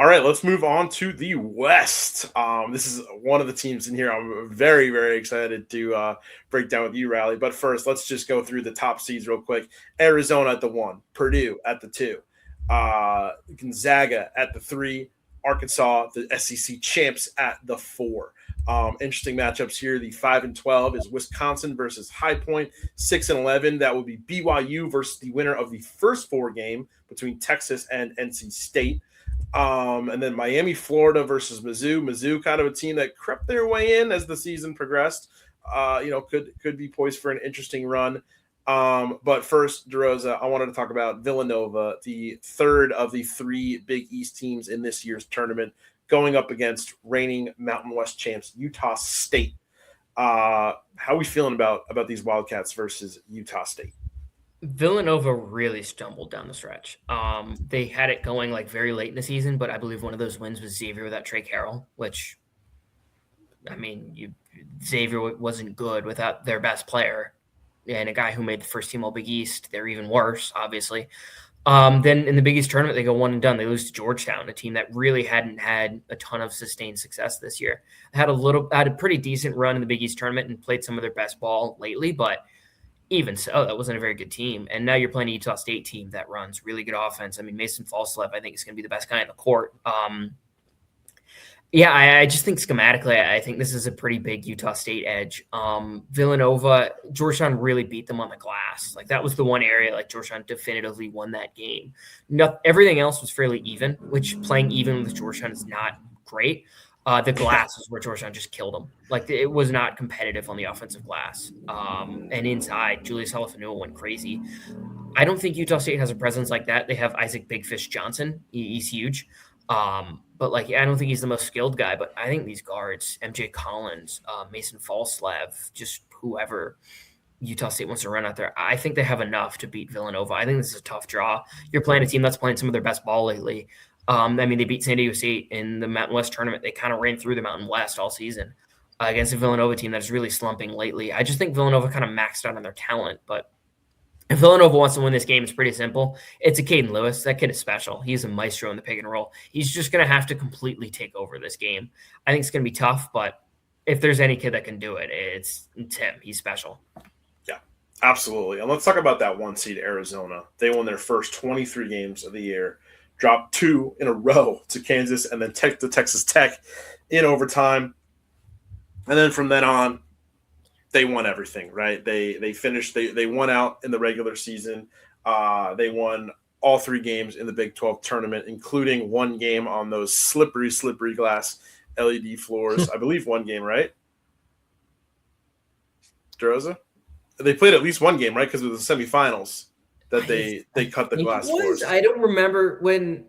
All right, let's move on to the West. This is one of the teams in here I'm very, very excited to break down with you, Riley. But first, let's just go through the top seeds real quick. Arizona at the 1, Purdue at the 2, Gonzaga at the 3, Arkansas, the SEC champs, at the 4. Interesting matchups here. The 5 and 12 is Wisconsin versus High Point. 6 and 11, that will be BYU versus the winner of the first 4 game between Texas and NC State. And then Miami, Florida versus Mizzou. Mizzou, kind of a team that crept their way in as the season progressed. Could be poised for an interesting run. But first, DeRosa, I wanted to talk about Villanova, the third of the 3 Big East teams in this year's tournament, going up against reigning Mountain West champs Utah State. How are we feeling about these Wildcats versus Utah State? Villanova really stumbled down the stretch. They had it going like very late in the season, but I believe one of those wins was Xavier without Trey Carroll, which, I mean, Xavier wasn't good without their best player and a guy who made the first team All Big East. They're even worse, obviously. Then in the Big East tournament, they go 1 and done. They lose to Georgetown, a team that really hadn't had a ton of sustained success this year. Had a pretty decent run in the Big East tournament and played some of their best ball lately, but even so, that wasn't a very good team. And now you're playing a Utah State team that runs really good offense. I mean, Mason Falslev, I think, is going to be the best guy on the court. I just think schematically, I think this is a pretty big Utah State edge. Villanova, Georgetown really beat them on the glass. Like, that was the one area, like, Georgetown definitively won that game. Everything else was fairly even, which playing even with Georgetown is not great. The glass is where Georgetown just killed them. Like, it was not competitive on the offensive glass. And inside, Julius Halafanua went crazy. I don't think Utah State has a presence like that. They have Isaac Big Fish Johnson. He's huge. But I don't think he's the most skilled guy. But I think these guards, MJ Collins, Mason Falslev, just whoever Utah State wants to run out there, I think they have enough to beat Villanova. I think this is a tough draw. You're playing a team that's playing some of their best ball lately. They beat San Diego State in the Mountain West tournament. They kind of ran through the Mountain West all season against a Villanova team that's really slumping lately. I just think Villanova kind of maxed out on their talent. But if Villanova wants to win this game, it's pretty simple. It's a Caden Lewis. That kid is special. He's a maestro in the pick and roll. He's just going to have to completely take over this game. I think it's going to be tough, but if there's any kid that can do it, it's him. He's special. Yeah, absolutely. And let's talk about that 1 seed Arizona. They won their first 23 games of the year. Dropped 2 in a row to Kansas and then to Texas Tech in overtime. And then from then on, they won everything, right? They finished, they won out in the regular season. They won all 3 games in the Big 12 tournament, including 1 game on those slippery glass LED floors. I believe 1 game, right? DeRosa? They played at least 1 game, right? Because it was the semifinals that they cut the glass floors. I don't remember when.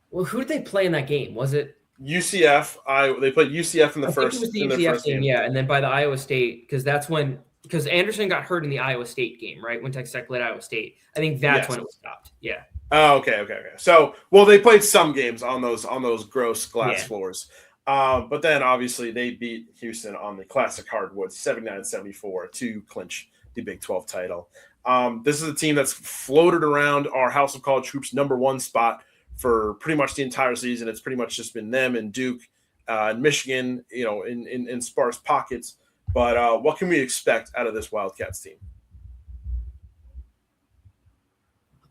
Well, who did they play in that game? Was it UCF? They played UCF in the first. It was the UCF game, yeah, and then by the Iowa State, because Anderson got hurt in the Iowa State game, right? When Texas Tech played Iowa State, I think that's when it was stopped. Yeah. Oh, okay. So, they played some games on those gross glass floors. But then obviously they beat Houston on the classic hardwood 79-74 to clinch the Big 12 title. This is a team that's floated around our House of College Hoops #1 spot for pretty much the entire season. It's pretty much just been them and Duke and Michigan, in sparse pockets. But what can we expect out of this Wildcats team?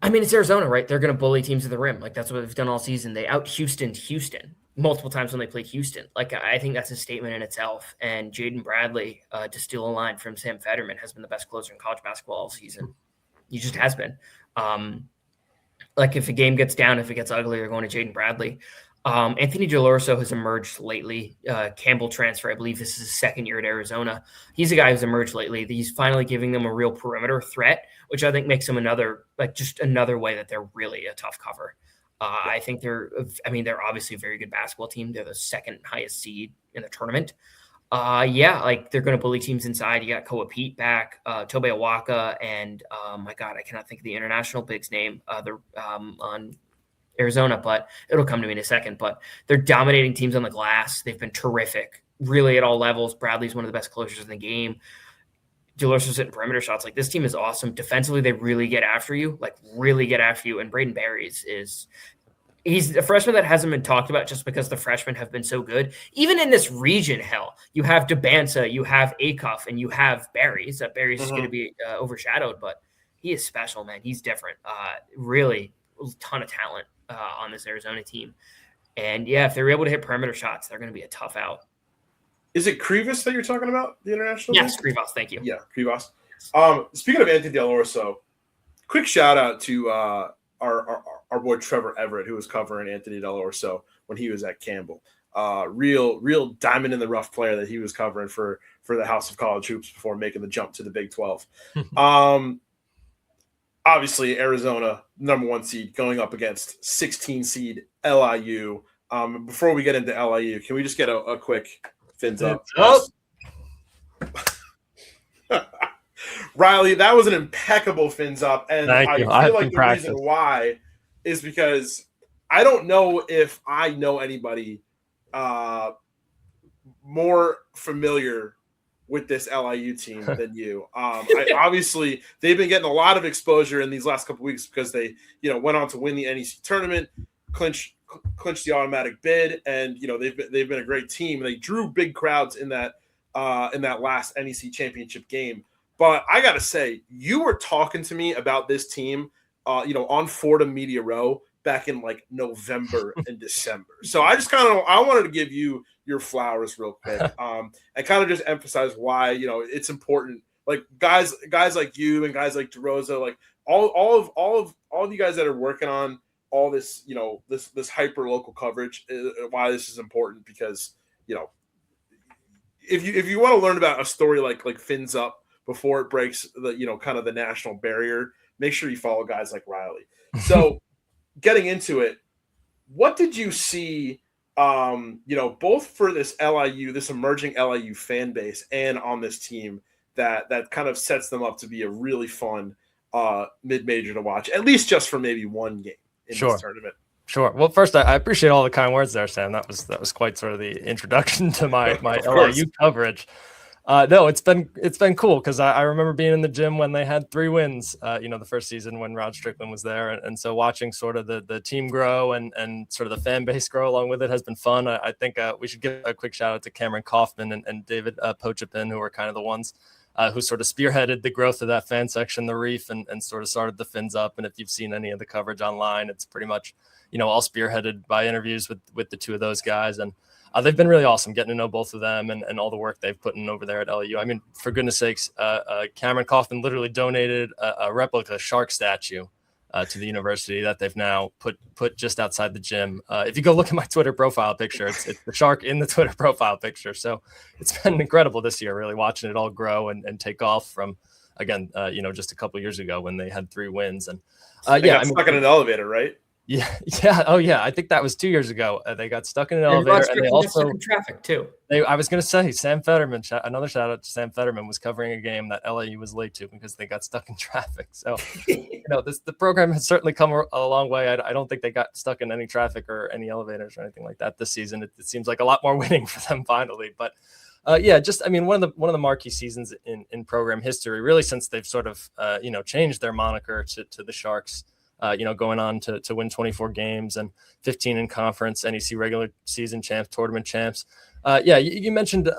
I mean, it's Arizona, right? They're going to bully teams to the rim. Like, that's what they've done all season. They out-Houstoned Houston multiple times when they played Houston. Like, I think that's a statement in itself. And Jaden Bradley, to steal a line from Sam Fetterman, has been the best closer in college basketball all season. He just has been. If a game gets down, if it gets ugly, they're going to Jaden Bradley. Anthony DeRosa has emerged lately. Campbell transfer, I believe this is his 2nd year at Arizona. He's a guy who's emerged lately. He's finally giving them a real perimeter threat, which I think makes them another way that they're really a tough cover. I think they're obviously a very good basketball team. They're the 2nd highest seed in the tournament. They're going to bully teams inside. You got Koa Pete back, Tobe Awaka, and I cannot think of the international big's name. On Arizona, but it'll come to me in a second. But they're dominating teams on the glass. They've been terrific, really, at all levels. Bradley's one of the best closers in the game. DeRosa's hitting perimeter shots. Like, this team is awesome. Defensively, they really get after you, and Braden Berry He's a freshman that hasn't been talked about just because the freshmen have been so good. Even in this region, hell, you have DeBansa, you have Acuff, and you have Barry's. Barry's is going to be overshadowed, but he is special, man. He's different. Really, a ton of talent on this Arizona team. And yeah, if they're able to hit perimeter shots, they're going to be a tough out. Is it Krivas that you're talking about, the international? Yes, Krivas. Thank you. Yeah, Krivas. Speaking of Anthony DeRosa, quick shout out to our boy Trevor Everett, who was covering Anthony DeRosa when he was at Campbell. Real diamond in the rough player that he was covering for the House of College Hoops before making the jump to the Big 12. Obviously, Arizona, number 1 seed, going up against 16 seed LIU. Before we get into LIU, can we just get a quick fins up? Riley, that was an impeccable fins up, and I feel like the reason why is because I don't know if I know anybody more familiar with this LIU team than you. Obviously, they've been getting a lot of exposure in these last couple of weeks because they, went on to win the NEC tournament, clinch the automatic bid, and they've been a great team. They drew big crowds in that last NEC championship game. But I gotta say, you were talking to me about this team, on Fordham Media Row back in like November and December. So I just I wanted to give you your flowers real quick, and kind of just emphasize why it's important. Like guys like you and guys like DeRosa, like all of you guys that are working on all this, this hyper local coverage. Why this is important, because if you want to learn about a story like Fins Up before it breaks the kind of the national barrier, make sure you follow guys like Riley. So getting into it, what did you see, both for this emerging LIU fan base and on this team that kind of sets them up to be a really fun mid-major to watch, at least just for maybe one game in this tournament? Sure. Well, first, I appreciate all the kind words there, Sam. That was quite sort of the introduction to my LIU coverage. No, it's been cool because I remember being in the gym when they had 3 wins, the first season when Rod Strickland was there. And so watching sort of the team grow and sort of the fan base grow along with it has been fun. I think we should give a quick shout out to Cameron Kaufman and David Pochapin, who were kind of the ones who sort of spearheaded the growth of that fan section, the Reef, and sort of started the Fins Up. And if you've seen any of the coverage online, it's pretty much, all spearheaded by interviews with the 2 of those guys. And they've been really awesome getting to know both of them and all the work they've put in over there at LIU. I mean, for goodness sakes, Cameron Kaufman literally donated a replica shark statue to the university that they've now put just outside the gym. If you go look at my Twitter profile picture, it's the shark in the Twitter profile picture. So it's been incredible this year, really watching it all grow and take off from, again, just a couple of years ago when they had 3 wins. And stuck in an elevator, right? Yeah. Oh, yeah. I think that was 2 years ago. They got stuck in an elevator, and they also in traffic too. I was going to say Sam Fetterman. Another shout out to Sam Fetterman, was covering a game that LIU was late to because they got stuck in traffic. So, the program has certainly come a long way. I don't think they got stuck in any traffic or any elevators or anything like that this season. It seems like a lot more winning for them finally. But one of the marquee seasons in program history, really, since they've sort of changed their moniker to the Sharks. Going on to win 24 games and 15 in conference, NEC regular season champs, tournament champs. You mentioned,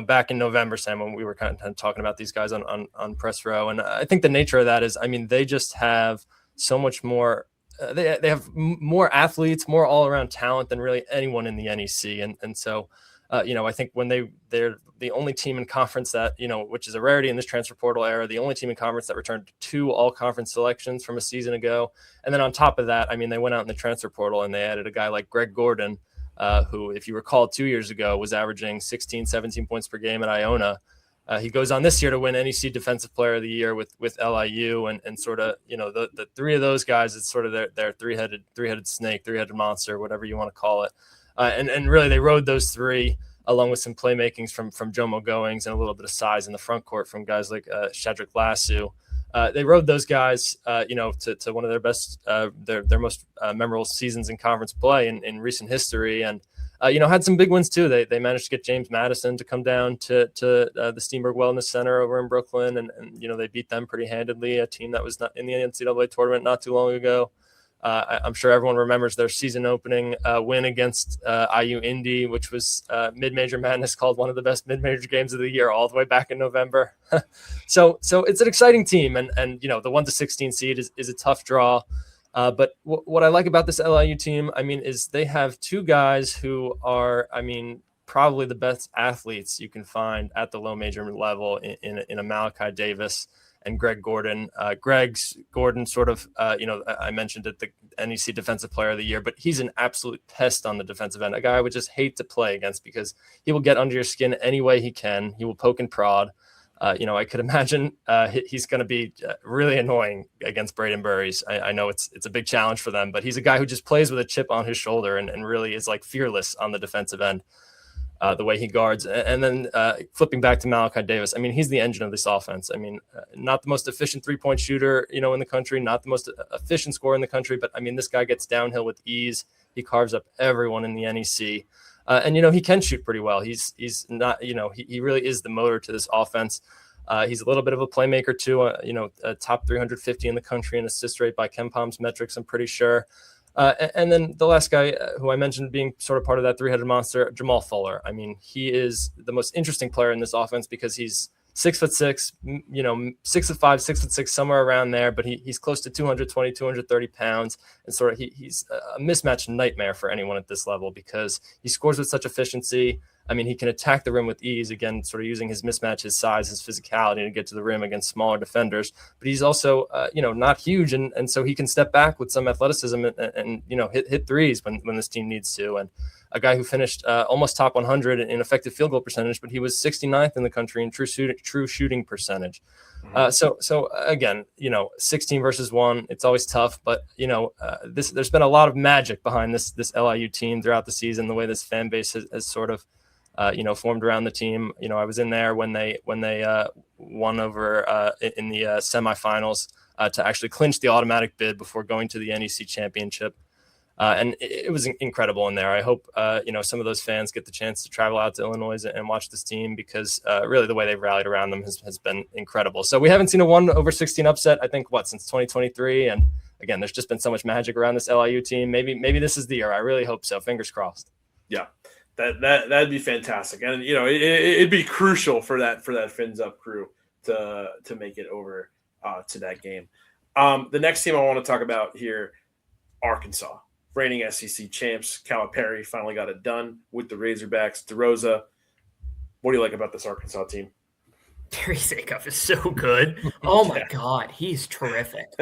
back in November, Sam, when we were kind of talking about these guys on press row. And I think the nature of that is, they just have so much more. They have more athletes, more all around talent than really anyone in the NEC. And so, I think when they're the only team in conference that, which is a rarity in this transfer portal era, the only team in conference that returned 2 all-conference selections from a season ago. And then on top of that, they went out in the transfer portal and they added a guy like Greg Gordon, who, if you recall, 2 years ago was averaging 16, 17 points per game at Iona. He goes on this year to win NEC Defensive Player of the Year with LIU, and sort of, the 3 of those guys, it's sort of their three-headed snake, 3-headed monster, whatever you want to call it. And really, they rode those 3 along with some playmakings from Jomo Goings and a little bit of size in the front court from guys like Shadrick Lassu. They rode those guys, to one of their best, their most memorable seasons in conference play in recent history, and had some big wins too. They managed to get James Madison to come down to the Steenberg Wellness Center over in Brooklyn, and they beat them pretty handedly, a team that was not in the NCAA tournament not too long ago. I'm sure everyone remembers their season opening win against IU Indy, which was Mid-Major Madness called one of the best mid-major games of the year all the way back in November. So it's an exciting team. And the 1-16 seed is a tough draw. But what I like about this LIU team, is they have two guys who are, probably the best athletes you can find at the low major level in a Malachi Davis and Greg Gordon. Gordon sort of, I mentioned it, the NEC Defensive Player of the Year, but he's an absolute pest on the defensive end, a guy I would just hate to play against because he will get under your skin any way he can. He will poke and prod. I could imagine he's going to be really annoying against Braden Burries. I know it's a big challenge for them, but he's a guy who just plays with a chip on his shoulder and really is like fearless on the defensive end. The way he guards. And then flipping back to Malachi Davis, he's the engine of this offense. Not the most efficient three-point shooter, in the country, not the most efficient scorer in the country, but this guy gets downhill with ease. He carves up everyone in the NEC. And he can shoot pretty well. He's not, he really is the motor to this offense. He's a little bit of a playmaker too, a top 350 in the country in assist rate by KenPom's metrics, I'm pretty sure. And then the last guy who I mentioned being sort of part of that three-headed monster, Jamal Fuller. He is the most interesting player in this offense because he's 6'6", 6'5", 6'6", somewhere around there, but he's close to 220, 230 pounds. And sort of he's a mismatch nightmare for anyone at this level because he scores with such efficiency. He can attack the rim with ease, again, sort of using his mismatch, his size, his physicality to get to the rim against smaller defenders. But he's also, not huge. And so he can step back with some athleticism and hit threes when this team needs to. And a guy who finished almost top 100 in effective field goal percentage, but he was 69th in the country in true shooting percentage. So again, 16 versus 1, it's always tough, but there's been a lot of magic behind this LIU team throughout the season, the way this fan base has sort of formed around the team. I was in there when they won over in the semifinals to actually clinch the automatic bid before going to the NEC championship. And it was incredible in there. I hope, some of those fans get the chance to travel out to Illinois and watch this team because really the way they've rallied around them has been incredible. So we haven't seen a 1/16 upset, I think, since 2023. And again, there's just been so much magic around this LIU team. Maybe this is the year. I really hope so. Fingers crossed. Yeah, that'd be fantastic. And, it'd be crucial for that Fins Up crew to make it over to that game. The next team I want to talk about here, Arkansas. Reigning SEC champs, Calipari finally got it done with the Razorbacks. DeRosa, what do you like about this Arkansas team? Darius Acuff is so good. Oh my God, he's terrific.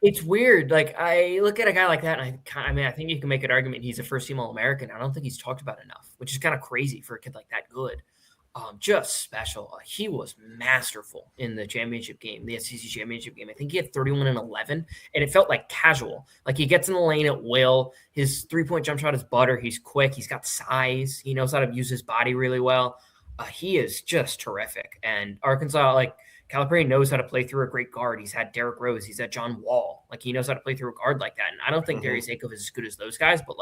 It's weird. Like I look at a guy like that, and I think you can make an argument he's a first-team All-American. I don't think he's talked about enough, which is kind of crazy for a kid like that good. Just special. He was masterful in the championship game, the SEC championship game. I think he had 31 and 11, and it felt like casual. Like he gets in the lane at will. His three-point jump shot is butter. He's quick. He's got size. He knows how to use his body really well. He is just terrific. And Arkansas, Calipari knows how to play through a great guard. He's had Derrick Rose. He's had John Wall. He knows how to play through a guard like that. And I don't think Darius Acuff is as good as those guys, but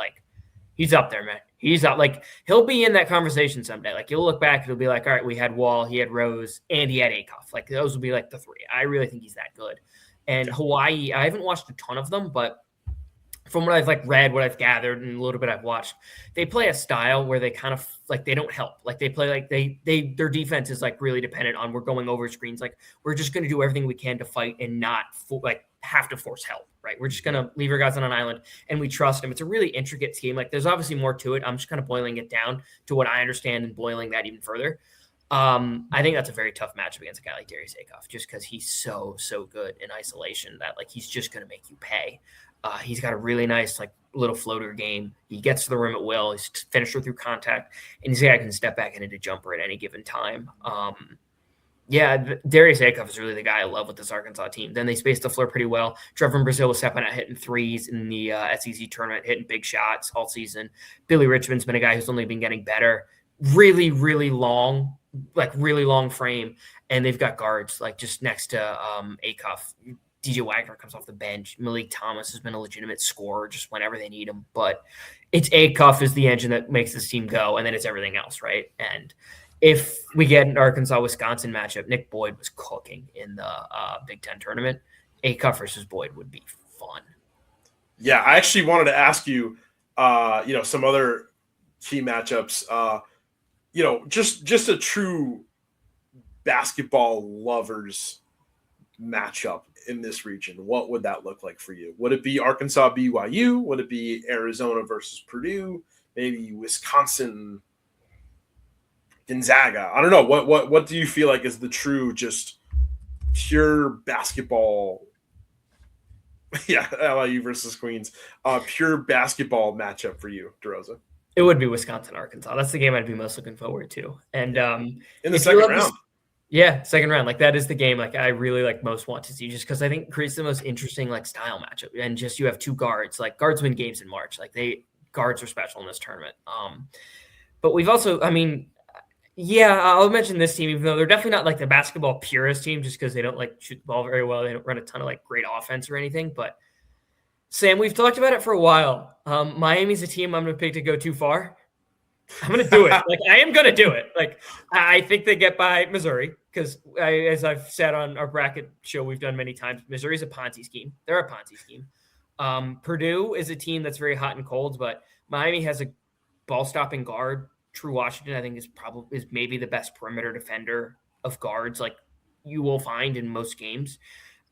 he's up there, man. He's up. He'll be in that conversation someday. You'll look back, it'll be all right, we had Wall, he had Rose, and he had Acuff. Those will be the three. I really think he's that good. And Hawaii, I haven't watched a ton of them, but from what I've read, what I've gathered, and a little bit I've watched, they play a style where they kind of they don't help. They play their defense is really dependent on we're going over screens. We're just going to do everything we can to fight and not have to force help. Right. We're just going to leave our guys on an island and we trust them. It's a really intricate scheme. There's obviously more to it. I'm just kind of boiling it down to what I understand and boiling that even further. I think that's a very tough matchup against a guy like Darius Acuff, just because he's so good in isolation that he's just going to make you pay. He's got a really nice little floater game. He gets to the rim at will. He's finisher through contact, and he's a guy who can step back and hit a jumper at any given time. Darius Acuff is really the guy I love with this Arkansas team. Then they spaced the floor pretty well. Trevor Brazile was stepping out, hitting threes in the SEC tournament, hitting big shots all season. Billy Richmond's been a guy who's only been getting better. Really, really long, really long frame. And they've got guards just next to Acuff. DJ Wagner comes off the bench. Malik Thomas has been a legitimate scorer just whenever they need him. But it's Acuff is the engine that makes this team go, and then it's everything else, right? And if we get an Arkansas-Wisconsin matchup, Nick Boyd was cooking in the Big Ten tournament. Acuff versus Boyd would be fun. Yeah, I actually wanted to ask you, some other key matchups. Just a true basketball lovers matchup in this region. What would that look like for you? Would it be Arkansas BYU? Would it be Arizona versus Purdue? Maybe Wisconsin Gonzaga? I don't know. What do you feel like is the true just pure basketball? Yeah, LIU versus Queens. Pure basketball matchup for you, DeRosa. It would be Wisconsin Arkansas. That's the game I'd be most looking forward to. And in the second round. Second round. Like that is the game like I really most want to see, just because I think it creates the most interesting style matchup. And just you have two guards. Like guards win games in March. Like guards are special in this tournament. But we've also, I'll mention this team, even though they're definitely not the basketball purist team, just because they don't shoot the ball very well. They don't run a ton of great offense or anything. But Sam, we've talked about it for a while. Miami's a team I'm going to pick to go too far. I'm going to do it. I am going to do it. I think they get by Missouri because, as I've said on our bracket show we've done many times, Missouri's a Ponzi scheme. They're a Ponzi scheme. Purdue is a team that's very hot and cold, but Miami has a ball-stopping guard. True Washington, I think, is maybe the best perimeter defender of guards you will find in most games.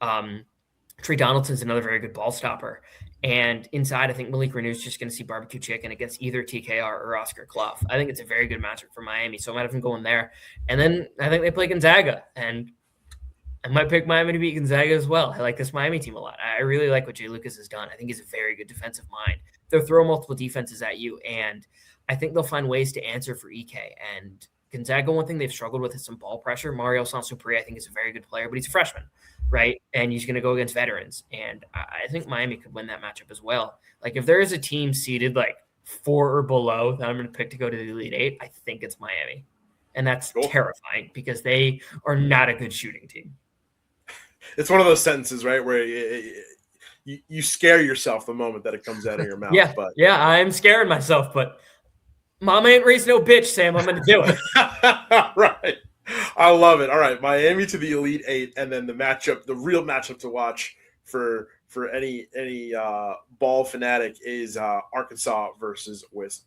Trey Donaldson's another very good ball stopper. And inside, I think Malik Renew's just going to see barbecue chicken against either TKR or Oscar Clough. I think it's a very good matchup for Miami, so I might have him going there. And then I think they play Gonzaga, and I might pick Miami to beat Gonzaga as well. I like this Miami team a lot. I really like what Jay Lucas has done. I think he's a very good defensive mind. They'll throw multiple defenses at you, and I think they'll find ways to answer for EK. And Gonzaga, one thing they've struggled with is some ball pressure. Mario Sansupri, I think, is a very good player, but he's a freshman, right? And he's going to go against veterans. And I think Miami could win that matchup as well. If there is a team seeded 4 or below that I'm going to pick to go to the Elite Eight, I think it's Miami. And that's terrifying because they are not a good shooting team. It's one of those sentences, right, where you scare yourself the moment that it comes out of your mouth. Yeah, I'm scaring myself, but Mama ain't raised no bitch, Sam. I'm going to do it. Right. I love it. All right, Miami to the Elite Eight, and then the real matchup to watch for any ball fanatic is Arkansas versus Wisconsin.